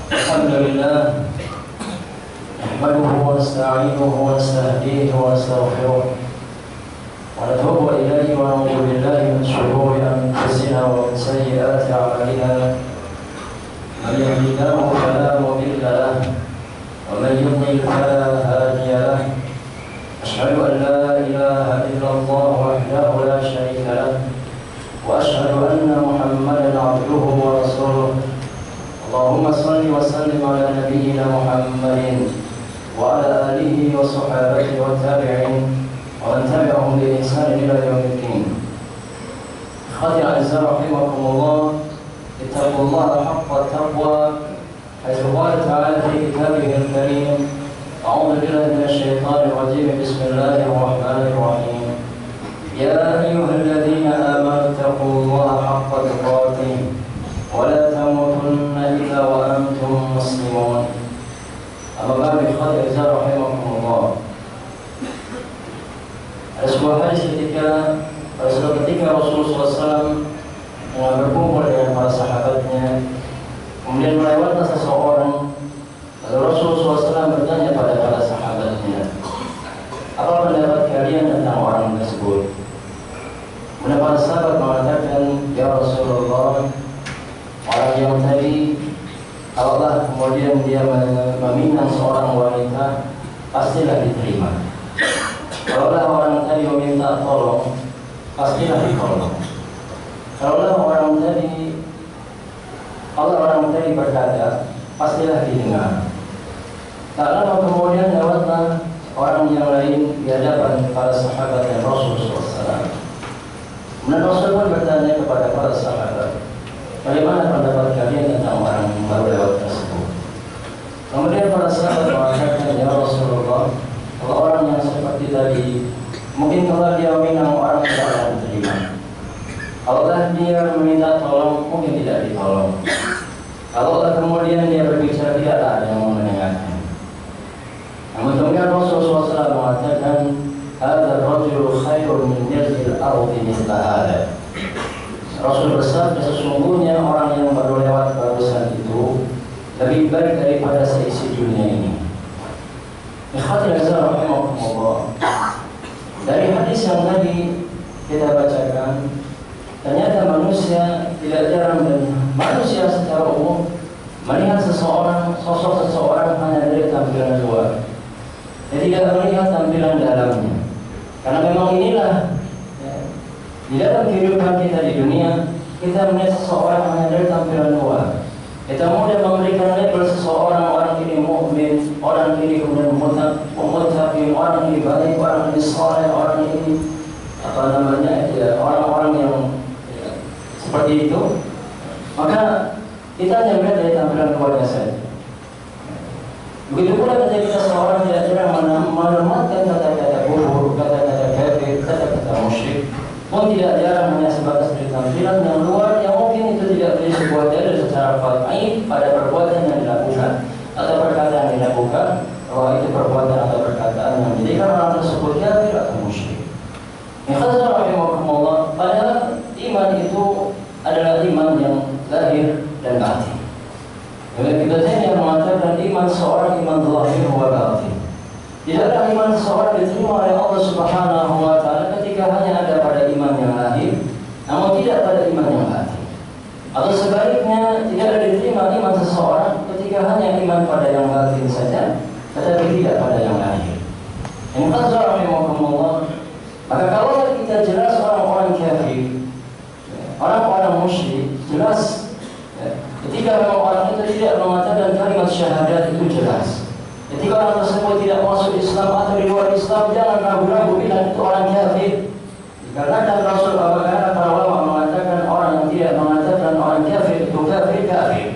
الحمد لله نحمده ونستعينه ونستهديه ونستغفره ونتوب إليه ونعوذ بالله من شرور أنفسنا ومن سيئات أعمالنا من يهده الله فلا مضل له ومن يضلل فلا هادي له أشهد أن لا إله إلا الله وحده لا شريك له وأشهد أن محمدا عبده ورسوله اللهم صل وسلم على نبينا محمد وعلى آله وصحابته والتابعين ومن تبعهم بإحسان إلى يوم الدين. إخوتي الأعزاء رحمكم الله اتقوا الله حق التقوى حيث قال تعالى في كتابه الكريم أعوذ بالله من الشيطان الرجيم بسم الله الرحمن الرحيم يا أيها الذين آمنوا اتقوا الله حق تقاته ولا تموتن إلا وأنتم مسلمون. Amma ba'du ikhwati fillah rahimakumullah. Ada sebuah hadis pada suatu ketika Rasulullah SAW berkumpul dengan para sahabatnya, kemudian melewatlah seseorang, lalu Rasulullah SAW bertanya pada para sahabatnya, apa pendapat kalian tentang orang tersebut? Kemudian para sahabat mengatakan, ya Rasulullah, orang yang tadi Allah kemudian dia meminang seorang wanita, pastilah diterima. Kalau orang tadi meminta tolong, pastilah ditolong. Kalau orang tadi berkata, pastilah didengar. Tak lama kemudian lewatlah orang yang lain di hadapan para sahabat dan Rasulullah SAW. Kemudian Rasul pun bertanya kepada para sahabat, bagaimana pendapat kalian tentang orang yang baru lewat tersebut? Kemudian para sahabat mengatakan, ya Rasulullah, kalau orang yang seperti tadi, mungkin kalau dia meminang orang tidak akan diterima. Kalau dia meminta tolong, mungkin tidak ditolong. Kalau kemudian dia berbicara, tidak ada yang mendengarkan. Namun kemudian Rasulullah SAW mengatakan, "Hadzal rajulu khairun min jazil ardi mithla hadzal." Rasul bersabda, sesungguhnya orang yang baru lewat barusan itu lebih baik daripada seisi dunia ini. Ikhwatul azhar rahimakumullah. Dari hadis yang tadi kita bacakan, ternyata manusia tidak jarang dan manusia secara umum melihat sosok seseorang hanya dari tampilan luar. Dia tidak melihat tampilan dalamnya. Karena memang inilah di dalam kehidupan kita di dunia, kita melihat seseorang hanya dari tampilan luar. Kita mudah memberikan label seseorang, orang ini mukmin, orang ini kemudian muttaqin, orang ini baik, orang ini saleh, orang ini orang-orang yang seperti itu. Maka kita hanya melihat dari tampilan luarnya saja. Begitu pula ketika seseorang tidak jarang menematkan kata-kata kufur, kata-kata kafir, kata-kata musyrik, pun tidak jarang hanya sebatas dari tampilan yang luar yang mungkin itu tidak menjadi sebuah dalil secara qat'i pada perbuatan yang dilakukan atau perkataan yang dilakukan, bahwa itu perbuatan atau perkataan yang menjadikan orang tersebut kafir atau musyrik. Ikhlas rahimakumullah, padahal iman itu adalah iman yang lahir dan batin. Kita yang mengatakan iman seorang iman zahir wa batin. Tidaklah iman seseorang diterima oleh Allah Subhanahu wa Ta'ala ketika hanya ada pada iman yang lahir, namun tidak pada iman yang batin. Atau sebaliknya, tidak ada diterima iman seseorang ketika hanya iman pada yang batin saja, tetapi tidak pada yang lahir. Ini qadar rahimakumullah. Maka kalau kita jelas orang-orang kafir, orang-orang musyrik, jelas ketika memang orang itu tidak mengatakan kalimat syahadat, itu jelas. Ketika orang tersebut tidak masuk Islam atau di luar Islam, jangan ragu-ragu bilang itu orang kafir. Karena Rasul para ulama mengatakan orang yang tidak mengatakan orang kafir itu kafir.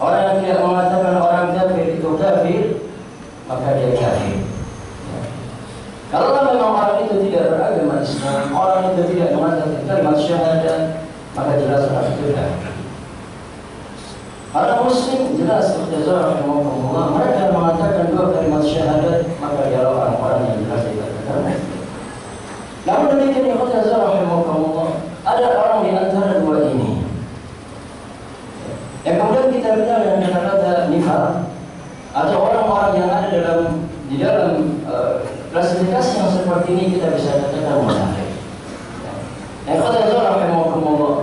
Orang yang tidak mengatakan orang kafir itu kafir, maka dia kafir. Kalau memang orang itu tidak beragama Islam, orang itu tidak mengatakan kalimat syahadat, maka jelas orang itu kafir. Para muslim jelas rahimahumullah, mereka mengatakan dua kalimat syahadat, maka dialah orang-orang yang jelas dikatakan. Namun demikian rahimahumullah, ada orang di antara dua ini yang kemudian kita benar dengan kata-kata nifaq atau orang-orang yang ada di dalam klasifikasi yang seperti ini kita bisa katakan munafik.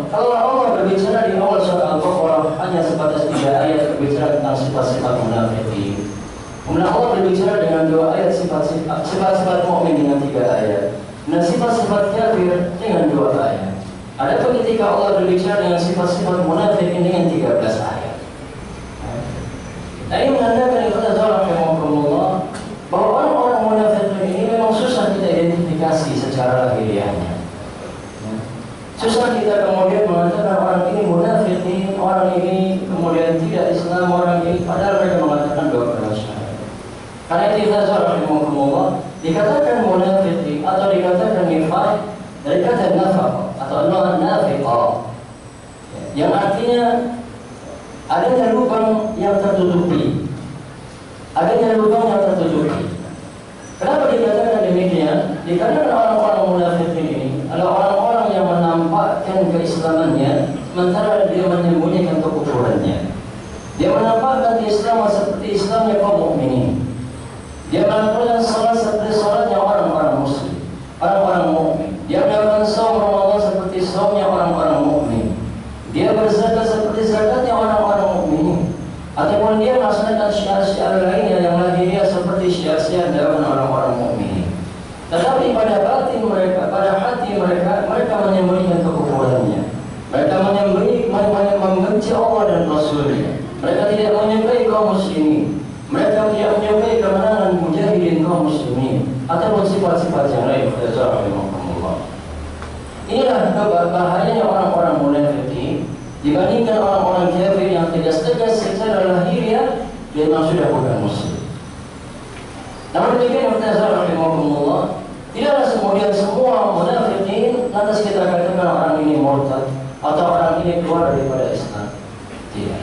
Kalau Allah berbicara di awal surat Al-Baqarah hanya sebatas 3 ayat berbicara tentang sifat-sifat munafikin. Kemudian Allah berbicara dengan 2 ayat sifat-sifat mukmin dengan 3 ayat. Dan sifat-sifat kafir dengan 2 ayat. Adapun ketika Allah berbicara dengan sifat-sifat munafikin dengan 13 ayat. Nah, ini menandakan bahwa orang-orang munafikin ini memang susah kita identifikasi secara lahiriahnya. Susah kita kemudian mengatakan orang ini munafikin, orang ini kemudian tidak Islam, orang ini padahal mereka mengatakan 2 kalimat syahadat. Karena itu kita dikatakan munafikin atau dikatakan nifaq dari kata nafaq atau nafiqah, yang artinya adanya lubang yang tertutupi. Adanya lubang yang tertutupi. Kenapa dikatakan demikian? Dikarenakan orang-orang munafikin ini adalah orang-orang yang menampakkan keislamannya sementara dia menyembunyikan kekufurannya. Dia menampakkan keislaman seperti Islamnya kaum mukminin. Dia melakukan salat seperti salatnya orang-orang muslim, orang-orang mukmin. Dia melakukan saum Ramadan seperti saumnya orang-orang mukmin. Dia berzakat seperti zakatnya orang-orang mukminin. Ataupun dia melaksanakan syiar-syiar lainnya yang lahiriah seperti syiar-syiar dalam orang-orang mukminin. Tetapi pada batin mereka, pada hati mereka, mereka menyembunyikan kekufurannya. Mereka membenci Allah dan Rasulnya. Mereka tidak menyukai kaum muslimin. Mereka tidak menyukai kemenangan mujahidin kaum muslimin ataupun sifat-sifat yang lain. Inilah bahayanya orang-orang munafikin dibandingkan orang-orang kafir yang tegas-tegas secara lahiriah dia memang sudah bukan muslim. Namun demikian tidaklah kemudian semua munafikin lantas kita katakan orang ini murtad atau orang ini keluar daripada Islam. Tidak.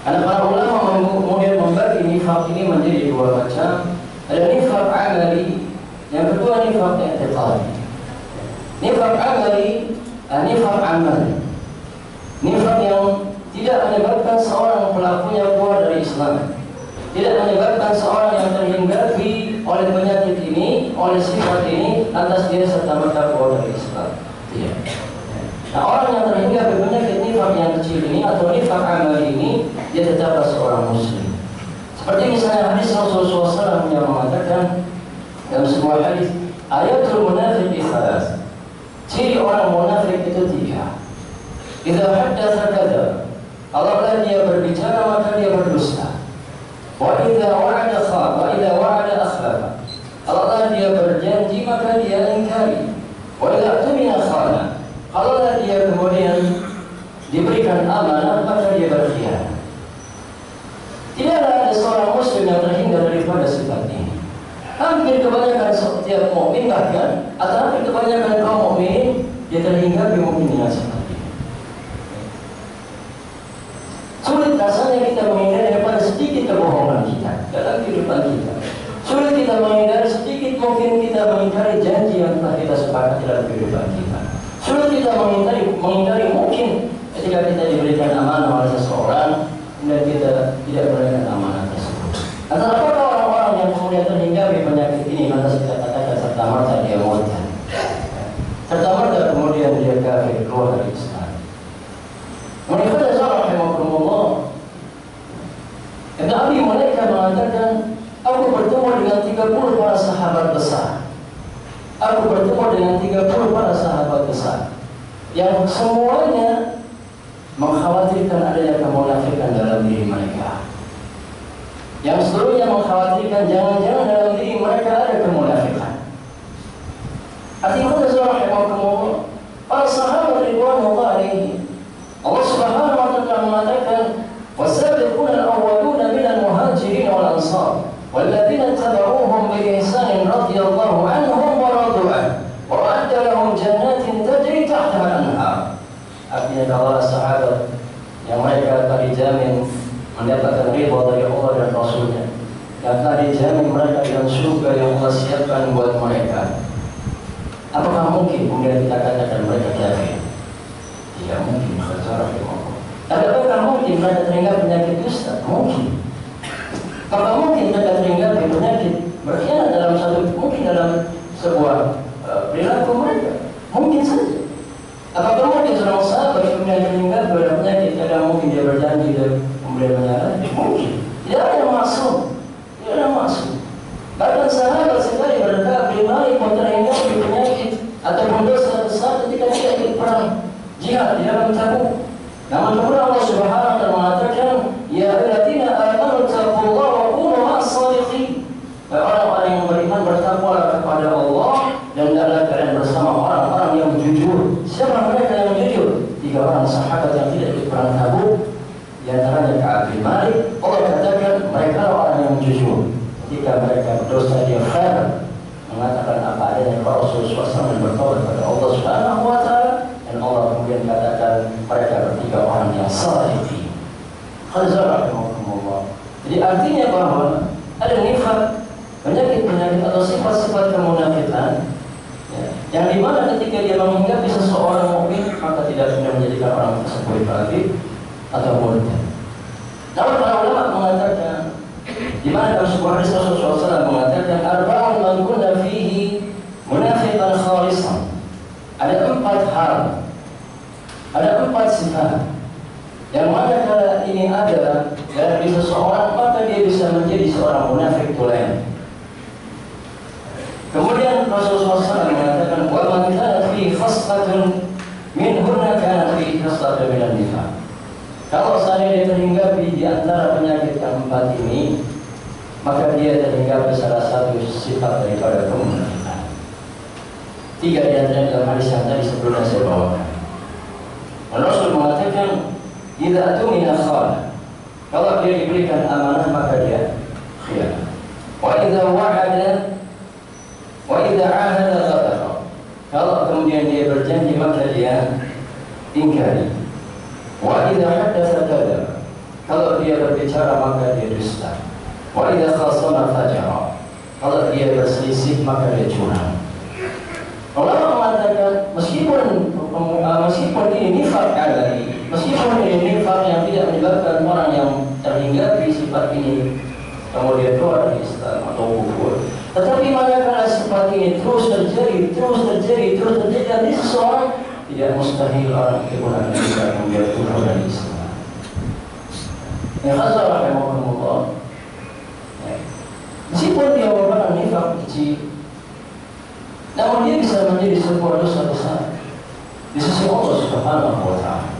Karena para ulama kemudian membagi nifaq ini menjadi 2 macam. Ada nifaq amali, yang kedua nifaq i'tiqadi. Nifaq amali, nifaq amali. Nifaq yang tidak menyebabkan seorang pelakunya keluar dari Islam, tidak menyebabkan seorang yang terhinggapi oleh penyakit ini, oleh sifat ini, lantas dia serta-merta keluar dari Islam. Tidak. Nah, orang yang terhinggapi penyakit nifaq yang kecil ini atau nifaq amali ini, dia tetaplah seorang muslim. Seperti misalnya hadis Rasulullah SAW yang mengatakan dalam sebuah hadis, ayatul munafiq salas. Ciri orang munafik itu 3. Idza haddatsa kadzab. Apabila dia berbicara maka dia berdusta. Wa idza wa'ada khana, wa idza wa'ada akhlafa. Apabila dia berjanji maka dia ingkari. Wa idza tumina khana. Apabila dia kemudian diberikan amanah maka dia berkhianat. Tidaklah ada seorang muslim yang terhindar daripada sifat ini. Hampir kebanyakan setiap mukmin bahkan atau hampir kebanyakan kaum mukmin dia terhindar mungkin dengan sifat ini. Sulit rasanya kita menghindari daripada sedikit kebohongan kita dalam kehidupan kita. Sulit kita menghindari sedikit mungkin kita mengingkari janji yang telah kita sepakati dalam kehidupan kita. Sulit kita menghindari mungkin ketika kita diberikan amanah oleh seseorang dan kita tidak memberikan amanah tersebut. Antara apakah orang-orang yang kemudian terhinggapi penyakit ini lantas kita katakan serta-merta dia murtad, serta-merta kemudian dia kafir keluar dari Islam. Menurut rahimahullah, Ibn Abi Mulaika mengatakan, aku bertemu dengan 30 para sahabat besar. Aku bertemu dengan 30 para sahabat besar yang semuanya mengkhawatirkan adanya kemunafikan dalam diri mereka. Yang seluruhnya mengkhawatirkan jangan-jangan dalam diri mereka ada kemunafikan. Artinya rahimahullah, para sahabat ridwanullah alaihi, Allah Subhanahu wa ta'ala mengatakan, "Wasabiquna al-awwaluna minal muhajirin wal ansar, walladzina tabauhum bi ihsanin radhiyallahu anhum wa radu an, wa a'adda lahum jannatin tajri tahtaha al-anhar." Artinya kalau sahabat yang mereka telah dijamin mendapatkan ridha dari Allah dan Rasulnya, yang telah dijamin mereka dengan surga yang Allah siapkan buat mereka, apakah mungkin kemudian kita katakan mereka kafir? Tidak mungkin. Tapi apakah mungkin mereka terhingga penyakit dusta? Mungkin. kemudian menyalahi? Mungkin. Tidak ada yang maksud. Tidak ada yang maksud. Bahkan sahabat sekali mereka beriman terhindar dari penyakit ataupun dosa besar ketika tidak ikut perang jihad di dalam Tabuk. Namun kemudian Allah Subhanahu wa taala mengatakan, ya alladziina aamanu taqullaha wa kunu ma'as-shadiqin. Orang-orang yang beriman bertakwalah kepada Allah dan adalah kalian bersama orang-orang yang jujur. Siapa mereka yang jujur? 3 orang sahabat yang tidak ikut perang Tabuk, di antaranya Ka'ab bin Malik. Allah katakan mereka orang yang jujur. Ketika mereka berdosa dia fair, mengatakan apa adanya kepada Rasulullah SAW dan bertobat kepada Allah Subhanahu wa taala, dan Allah kemudian katakan mereka bertiga orang yang shadiqin. Khazarakumullah. Jadi artinya bahwa ada nifaq, penyakit-penyakit atau sifat-sifat kemunafikan, ya, yang dimana ketika dia menghinggapi seseorang mukmin maka tidak benar menjadikan orang tersebut kafir atau murtad. Namun para ulama mengatakan, di mana dalam sebuah hadis Rasulullah SAW mengatakan, arba'un man kunna fihi munafiqan khalisan. Ada 4 hal, ada 4 sifat yang mana kalau ini ada dalam diri seseorang maka dia bisa menjadi seorang munafik tulen. Kemudian Rasulullah SAW mengatakan, wa man kana fihi khaslatun minhunna kana fihi khaslatun minan nifaq. Kalau saya terhinggapi di antara penyakit yang 4 ini, maka dia terhinggapi salah satu sifat daripada kemunafikan. 3 di antaranya dalam hadis yang tadi sebelumnya saya bawakan. Rasul mengatakan, idza tumina khana. Kalau dia diberikan amanah maka dia khianat. Wa idza wa'ada wa idza 'ahada ghadara. Kalau kemudian dia berjanji maka dia ingkari. Wa idza haddatsa kadzaba. Kalau dia berbicara maka dia dusta. Wa idza khasama fajara. Kalau dia berselisih maka dia curang. Ulama mengatakan meskipun ini nifaq alai, meskipun ini nifaq yang tidak menyebabkan orang yang terhinggapi sifat ini kemudian keluar dari Islam atau kufur, tetapi manakala sifat ini terus terjadi dan ini seseorang, tidak mustahil orang kemudian bisa kemudian keluar dari Islam. Ya khazar rahimahumullah. Meskipun dia merupakan nifaq kecil, namun dia bisa menjadi sebuah dosa besar di sisi Allah Subhanahu wa taala.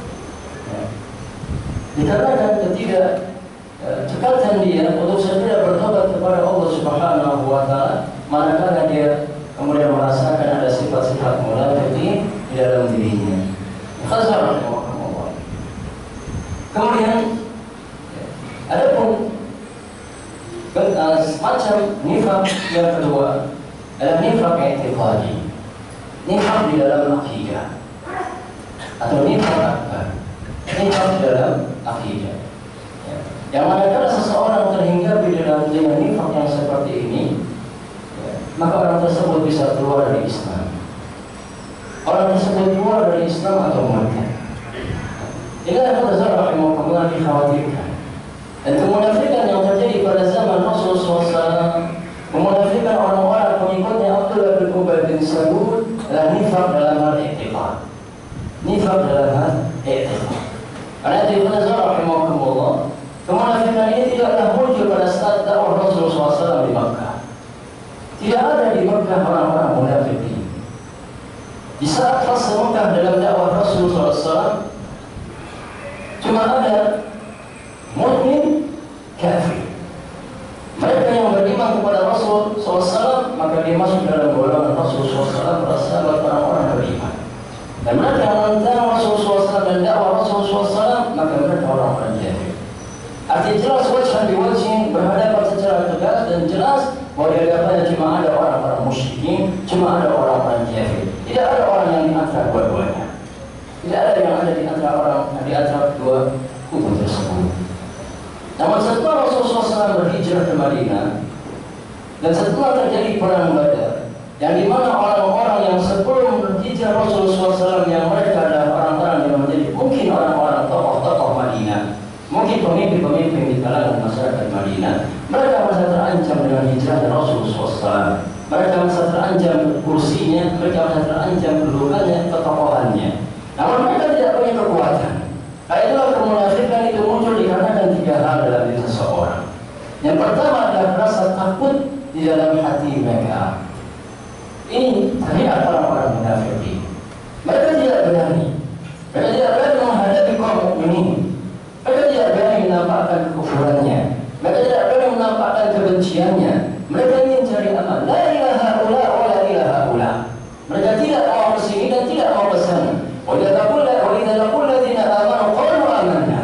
Dikarenakan ketidakcekatan dia untuk segera bertobat kepada Allah Subhanahu wa taala, manakala dia kemudian merasakan ada sifat-sifat munafik di dalam dirinya. Khazar rahimahumullah. Kemudian ada pun semacam nifaq yang kedua adalah nifaq i'tiqadi, nifaq di dalam akidah atau nifaq akbar, nifaq di dalam akidah. Yang manakala seseorang terhinggapi dengan nifaq yang seperti ini, maka orang tersebut bisa keluar dari Islam. Orang tersebut keluar dari Islam atau murtad. Ini adalah rahimahullah dikhawatirkan. Dan kemunafikan yang terjadi pada zaman Rasulullah SAW, memunafikan orang-orang pengikutnya Abdullah bin Ubay bin Salul, adalah nifaq dalam hal i'tiqad. Nifaq dalam hal i'tiqad. Karena itu rahimahullah, kemunafikan ini tidaklah muncul pada saat dakwah Rasulullah SAW di Makkah. Tidak ada di Makkah orang-orang munafik ini. Di saat fase Makkah dalam dakwah Rasulullah SAW, cuma ada mukmin kafir. Mereka yang beriman kepada Rasul SAW, maka dia masuk dalam golongan Rasul SAW bersahabat orang-orang beriman. Dan mereka yang menentang Rasul SAW dan dakwah Rasul SAW, maka mereka orang-orang kafir. Artinya jelas wajhan biwajhin, berhadapan secara tegas dan jelas bahwa di hadapannya cuma ada orang-orang musyrikin, cuma ada orang-orang kafir. Tidak ada orang yang di antara dua-duanya. Tidak ada yang ada di antara orang di antara kedua kubu tersebut. Namun setelah Rasulullah SAW berhijrah ke Madinah dan setelah terjadi perang Badar, yang dimana orang-orang yang sebelum berhijrah Rasulullah SAW yang mereka adalah orang-orang yang menjadi mungkin orang-orang tokoh-tokoh Madinah, mungkin pemimpin-pemimpin di kalangan masyarakat Madinah, mereka merasa terancam dengan hijrah Rasulullah SAW. Mereka merasa terancam kursinya, mereka merasa terancam kedudukannya, ketokohannya. Namun mereka tidak punya kekuatan. Itulah kemunafikan itu muncul di karena di dalam hati mereka. Ini tabiat orang-orang munafik. Mereka tidak berani. Mereka tidak berani menghadapi kaum mukminin. Mereka tidak berani menampakkan kekufurannya. Mereka tidak berani menampakkan kebenciannya. Mereka ingin cari aman. La ilaha ula wa la ilaha ula. Mereka tidak mau kesini dan tidak mau kesana. Wa idza laqul ladzina amanu qalu amanna.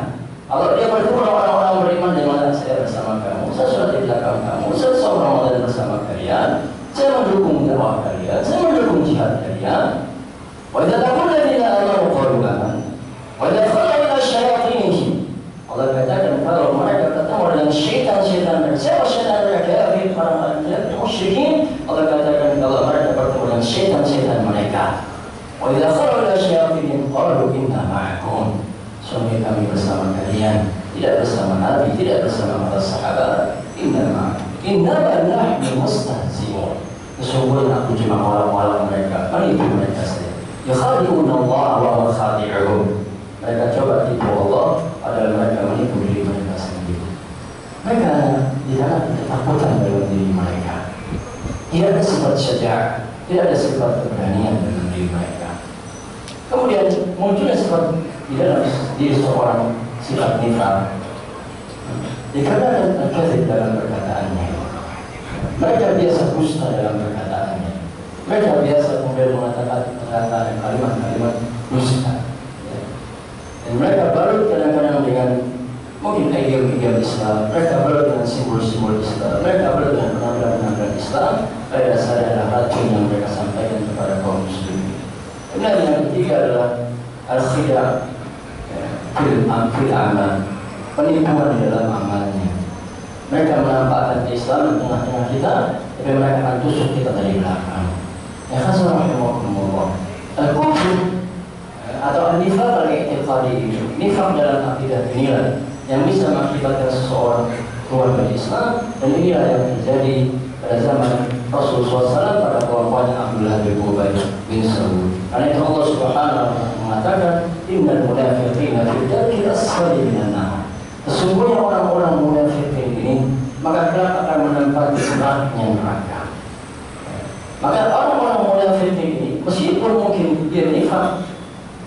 Kalau dia bertemu orang-orang beriman dengan saya bersama kamu, saya sudah di belakang kamu, saya sama Ramadan bersama kalian, saya mendukung dakwah kalian, saya mendukung jihad kalian. Wa idza laqul ladzina amanu qalu amanna. Wa idza khalu ila syayatinihim. Allah katakan kalau mereka ketemu dengan syaitan-syaitan mereka, siapa syaitan mereka? Kafir, orang musyrikin. Allah katakan kalau mereka bertemu dengan syaitan-syaitan mereka. Wa idza khalu ila syayatinihim qalu inna ma'akum. Suami kami bersama kalian, tidak bersama Nabi, tidak bersama para sahabat. Innama nahnu mustahzi'un. Sesungguhnya aku cuma orang-orang mereka, menipu mereka saja. Yakhadi'una Allah wa huwa khadi'uhum. Mereka coba tipu Allah, padahal mereka menipu diri mereka sendiri. Mereka di dalam ketakutan dalam diri mereka. Tidak ada sifat syaja'ah, tidak ada sifat keberanian dalam diri mereka. Kemudian munculnya sifat di dalam diri seorang sifat nifaq. Dikarenakan al-kadzib dalam perkataannya. Mereka biasa dusta dalam perkataannya. Mereka biasa kemudian mengatakan perkataan kalimat-kalimat dusta. Dan mereka balut kadang-kadang dengan mungkin ideologi Islam. Mereka balut dengan simbol-simbol Islam. Mereka balut dengan penampilan-penampilan Islam. Pada dasarnya adalah racun yang mereka sampaikan kepada kaum muslimin. Kemudian yang ketiga adalah al-khida' fil amal, penipuan di dalam amalnya. Mereka menampakkan Islam di tengah-tengah kita, tapi mereka akan tusuk kita dari belakang. Ya khasar rahimahumullah. Al-kufr atau al-nifaq al-i'tiqadi, nifaq dalam akidah inilah yang bisa mengakibatkan seseorang keluar dari Islam, dan inilah yang terjadi pada zaman Rasulullah SAW pada kelompoknya Abdullah bin Ubay bin Salul. Karena itu Allah Subhanahu wa taala mengatakan innal munafiqina fi darkil asfali minan nar. Sesungguhnya orang-orang munafik ini maka kelak akan menempati neraka neraka. Maka orang-orang munafik ini meskipun mungkin dia nifaq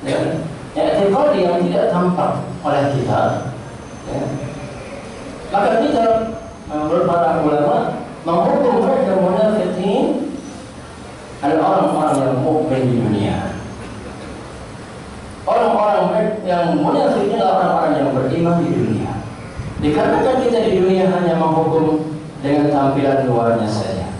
ya, i'tiqadi yang tidak tampak oleh kita ya, maka kita menurut para ulama menghukum mereka munafikin adalah orang-orang yang mukmin di dunia. Orang-orang yang munafik adalah orang-orang yang beriman di dunia. Dikarenakan kita di dunia hanya menghukum dengan tampilan luarnya saja.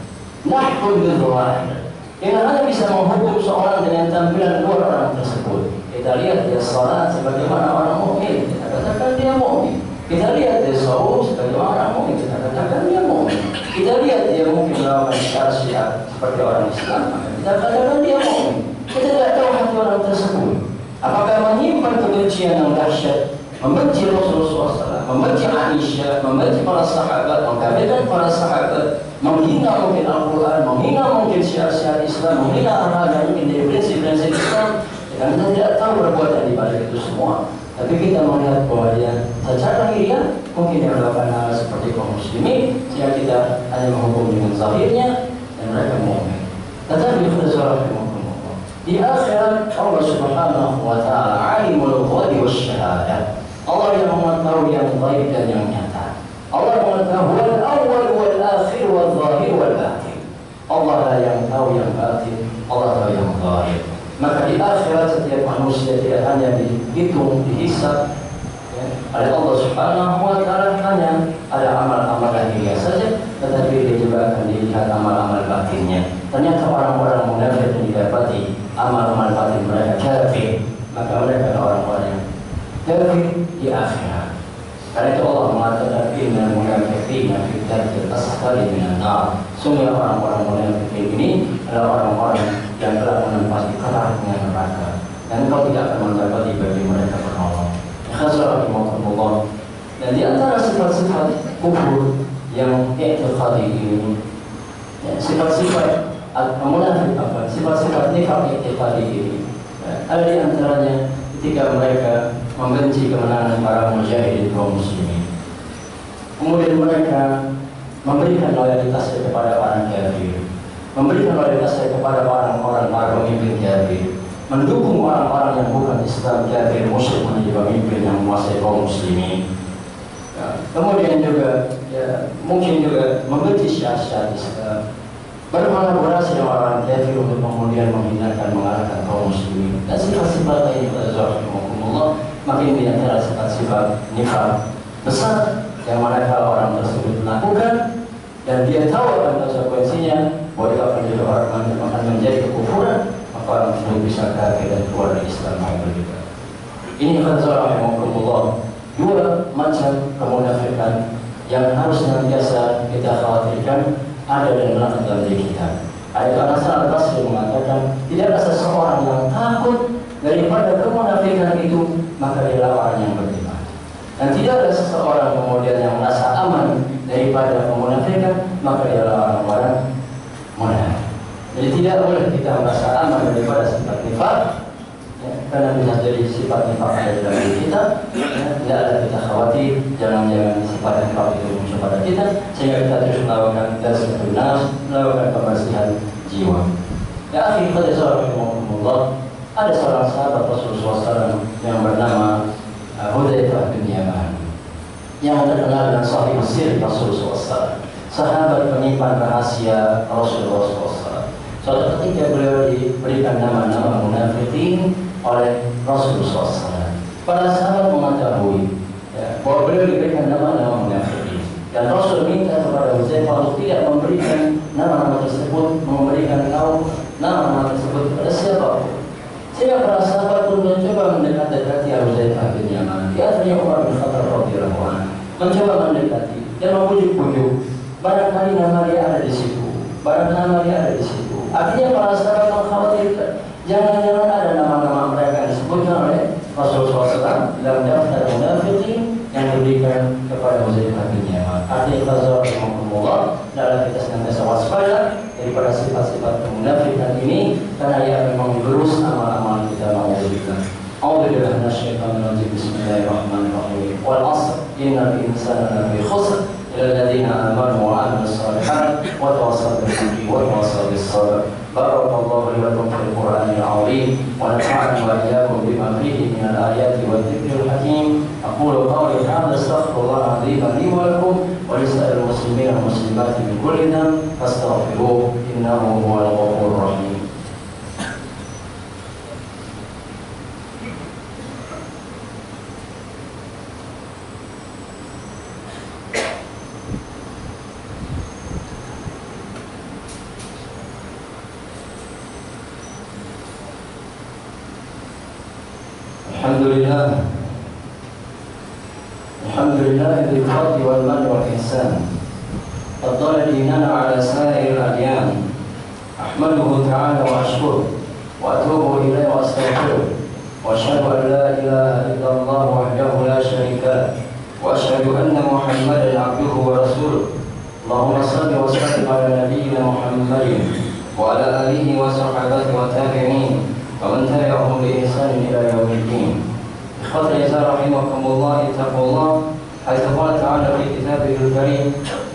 Nahkum bil-dhahir. Kita hanya bisa menghukum seorang dengan tampilan luar orang tersebut. Kita lihat dia salat sebagaimana orang mukmin, kita katakan dia mukmin. Kita lihat dia saum sebagaimana orang mukmin, kita katakan dia mukmin. Kita lihat dia mungkin melakukan syiar seperti orang Islam, maka kita katakan dia mukmin. Kita tidak tahu hati orang tersebut. Apakah menyimpan kebencian yang dahsyat, membenci Rasulullah SAW, membenci Aisyah, membenci para sahabat, mengkafirkan para sahabat, menghina mungkin Al-Quran, menghina mungkin syiar-syiar Islam, menghina hal-hal mungkin dari prinsip-prinsip Islam. Dan kita tidak tahu perbuatan di balik itu semua. Tapi kita melihat bahwa dia secara lahiriah mungkin dia melakukan hal seperti kaum muslimin, sehingga kita hanya menghukum dengan zahirnya dan mereka mukmin. Tetapi di akhirat Allah Subhanahu wa taala alimul ghaibi wasyahadah. Allah yang mengetahui yang gaib dan yang nyata. Allah mengetahui al-awwal wal akhir wal zahir wal batin. Allah lah yang tahu yang batin, Allah tahu yang zahir. Maka di akhirat setiap manusia tidak hanya dihitung, dihisab ya, oleh Allah Subhanahu wa taala, hanya ada amal-amal lahiriah saja, tetapi dia juga akan dilihat amal-amal batinnya. Ternyata orang-orang munafik yang didapati amal-amal batin mereka kafir, maka mereka adalah orang-orang yang kafir di akhirat. Karena itu Allah mengatakan innal munafiqina fi darkil asfali minan nar. Sungguh orang-orang munafik ini adalah orang-orang yang telah menempati keraknya neraka, dan engkau tidak akan mendapati bagi mereka penolong. Khazrahimahumullah. Dan di antara sifat-sifat kufur yang i'tiqadi ini, ya, sifat-sifat munafik apa? Sifat-sifat nifaq i'tiqadi ini, ada di antaranya ketika mereka membenci kemenangan para mujahidin kaum muslimin. Kemudian mereka memberikan loyalitasnya kepada orang kafir, memberikan loyalitasnya kepada orang-orang para pemimpin kafir, mendukung orang-orang yang bukan Islam kafir musyrik menjadi pemimpin yang menguasai kaum muslimin. Ya, kemudian juga mungkin juga membenci syiar-syiar Islam, berkolaborasi dengan orang kafir untuk kemudian menghindarkan mengalahkan kaum muslimin. Dan sifat-sifat ini Allah makin di antara sifat-sifat nifaq besar yang mana kalau orang tersebut melakukan dan dia tahu akan konsekuensinya bahwa itu akan jadi orang akan menjadi kekufuran, maka orang tersebut bisa kafir dan keluar dari Islam juga. Ini seorang yang Allah dua macam kemunafikan yang harus senantiasa kita khawatirkan ada dan melakukan dalam diri kita. Ada Hasan Al-Basri mengatakan tidak ada seseorang yang takut daripada kemunafikan itu, maka dia orang yang beriman. Dan tidak ada seseorang kemudian yang merasa aman daripada kemunafikan, maka dia orang-orang munafik. Jadi tidak boleh kita merasa aman daripada sifat nifaq, ya, karena bisa jadi sifat nifaq ada dalam diri kita. Ya, tidak ada kita khawatir, jangan-jangan sifat nifaq itu muncul pada kita, sehingga kita terus melakukan tasbih nafs, melakukan pembersihan jiwa. Ya, akhirnya ada seorang sahabat Rasulullah SAW yang bernama Hudzaifah bin Yaman yang terkenal dengan sahih sir Rasulullah SAW, sahabat penyimpan rahasia Rasulullah SAW. Suatu ketika beliau diberikan nama-nama munafikin oleh Rasulullah SAW. Para sahabat mengetahui bahwa beliau diberikan nama-nama munafikin, dan Rasul minta kepada Hudzaifah untuk tidak memberikan nama-nama tersebut, memberikan nama-nama tersebut kepada siapapun. Sehingga para sahabat pun mencoba mendekati Hudzaifah bin Yaman. Di antaranya Umar bin Khattab radhiyallahu anhu mencoba mendekati dan membujuk-bujuk. Barangkali nama dia ada di situ, barangkali nama dia ada di situ. Akhirnya para sahabat mengkhawatirkan jangan-jangan ada nama-nama mereka yang disebutkan oleh Rasulullah SAW dalam daftar munafikin yang diberikan kepada Hudzaifah bin Yaman. Artinya Allah adalah kita senantiasa waspada daripada sifat-sifat kemunafikan ini, karena ia memang berus amal-amal kita mengwujudkan. A'udzubillahi minasyaitonir rajim. Bismillahirrahmanirrahim. Wal 'ashr innal insana lafi khusr illa alladziina aamanu wa 'amilus shalihaati wa tawassaw bil haqqi wa tawassaw bis sabr. Barakallahu li wa lakum fil Qur'anil 'azim wa nafa'ani wa iyyakum bima fihi minal ayati wad dzikril hakim. Aqulu qawli hadza astaghfirullahal 'azim li wa lakum wa lisa'iril muslimina wal muslimati min kulli dhanbin fastaghfiruhu innahu huwal ghafurur rahim. Alhamdulillah bil fadli wal manni wal ihsan. Faddala dinana ala sa'iril adyan. Ahmaduhu ta'ala wa ashkuruh wa atubu ilayhi wa astaghfiruh. Wa asyhadu an la ilaha illallah wahdahu la syarika lahu wa asyhadu anna Muhammadan 'abduhu wa rasuluh. Allahumma shalli wa sallim ala nabiyyina Muhammadin wa ala alihi wa sahbihi wa tabi'in wa man tabi'ahum bi ihsan ila yaumiddin. Ikhwata rahimakumullah, ittaqullah حيث قال تعالى في كتابه الكريم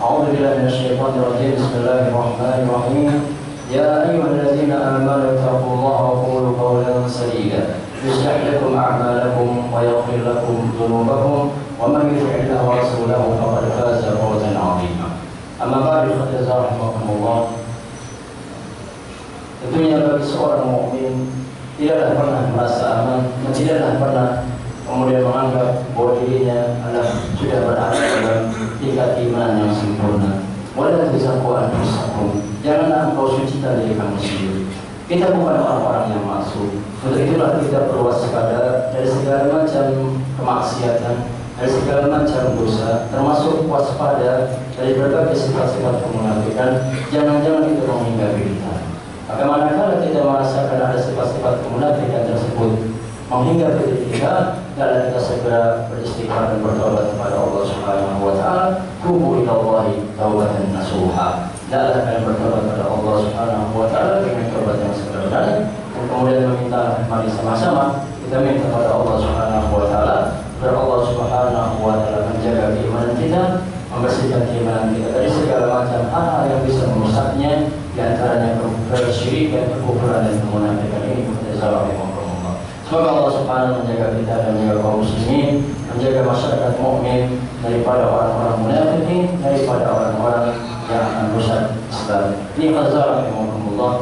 أعوذ بالله من الشيطان الرجيم بسم الله الرحمن الرحيم يا أيها الذين آمنوا اتقوا الله وقولوا قولا سديدا يصلح لكم أعمالكم ويغفر لكم ذنوبكم ومن يطع الله ورسوله فقد فاز فوزا عظيما. أما بعد فقد رحمكم tentunya bagi seorang mukmin tidaklah pernah merasa aman dan tidaklah pernah kemudian menganggap bahwa dirinya adalah sudah berada dalam tingkat iman yang sempurna. Walau tuzakku anfusakum, janganlah engkau sucikan diri kamu sendiri. Kita bukan orang-orang yang maksum. Untuk itulah kita perlu waspada dari segala macam kemaksiatan, dari segala macam dosa, termasuk waspada dari berbagai sifat-sifat kemunafikan. Jangan-jangan itu menghinggapi kita. Maka manakala kita merasakan ada sifat-sifat kemunafikan tersebut menghinggapi diri kita, dan kita segera beristighfar dan bertobat kepada Allah Subhanahu wa taala. Tubu ila Allahi taubatan nasuha. Hendaklah kalian bertobat kepada Allah Subhanahu wa taala dengan taubat yang sebenarnya, dan kemudian meminta, mari sama-sama kita minta kepada Allah Subhanahu wa taala agar Allah Subhanahu wa taala menjaga keimanan kita, membersihkan keimanan kita dari segala macam hal yang bisa merusaknya, di antaranya kesyirikan, kekufuran dan kemunafikan ini. Semoga Allah Subhanahu menjaga kita dan menjaga kaum muslimin, menjaga masyarakat mukmin daripada orang-orang munafikin, daripada orang-orang yang akan rusak Islam. Ini khazarahimahumullah.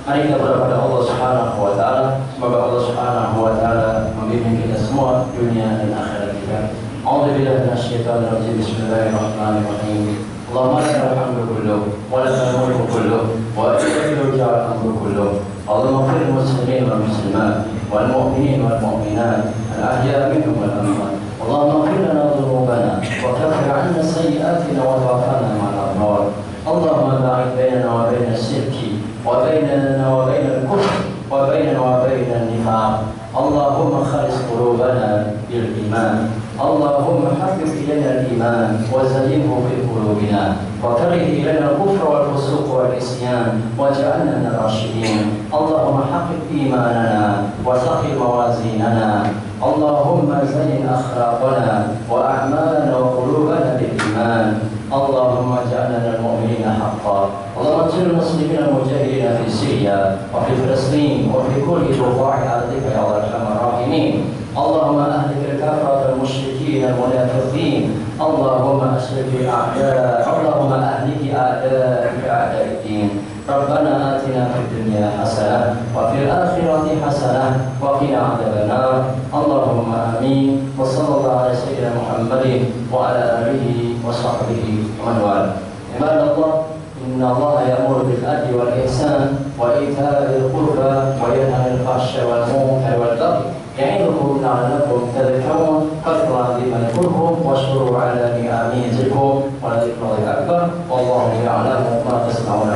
Mari kita berdoa kepada Allah Subhanahu wa taala, semoga Allah Subhanahu wa taala membimbing kita semua dunia dan akhirat kita. A'udzu billahi minasyaitonir rajim. Bismillahirrahmanirrahim. Allahumma lakal hamdu kulluh wa lakal mulku kulluh wa ilaika yurja'ul amru kulluh. Allahumma ighfir lil muslimin wal muslimat wal mu'minin wal mu'minat al ahya'i minhum wal amwat. Allahumma ighfir lana dhunubana wa kaffir 'anna sayyi'atina wa tawaffana ma'al abrar. Allahumma ba'id bainana wa baina asy-syirki wa bainana wa baina al-kufr wa bainana wa baina an-nifaq. Allahumma khalis qulubana bil iman. Allahumma habbib ilayna al-iman wa zayyinhu fi qulubina wa karrih ilayna al-kufra wal fusuq wal isyan waj'alna minal rashidin. Allahumma haqqib imanana wa thaqil mawazinana. Allahumma zayyin akhlaqana wa a'malana wa qulubana bil iman. Allahumma ij'alna minal mu'minina haqqan. Allahumma ighfir lil muslimina al-mujahidin fi Syria wa fi Palestin wa fi kulli buqa'i ardika ya arhamar rahimin. Allahumma ahlik al-kafarata al-musyrikin al-munafiqin. Allahumma ashrif a'da. Allahumma ahlik a'da'aka a'da'id-din. Rabbana atina fid dunya hasanah wa fil akhirati hasanah wa qina adzabannar. Allahumma amin. Wa sallallahu ala sayyidina Muhammadin wa ala alihi wa sahbihi wa man wala. Ibadallah, inna Allah ya'muru bil adli wal ihsan wa ita'i dzil qurba wa yanha 'anil fahsya'i wal munkari wal baghi. يعظكم لعلكم تذكرون. فاذكروا عظيما يذكركم واشكروا على نعمه يزدكم ولذكر الله أكبر والله يعلم ما تصنعون.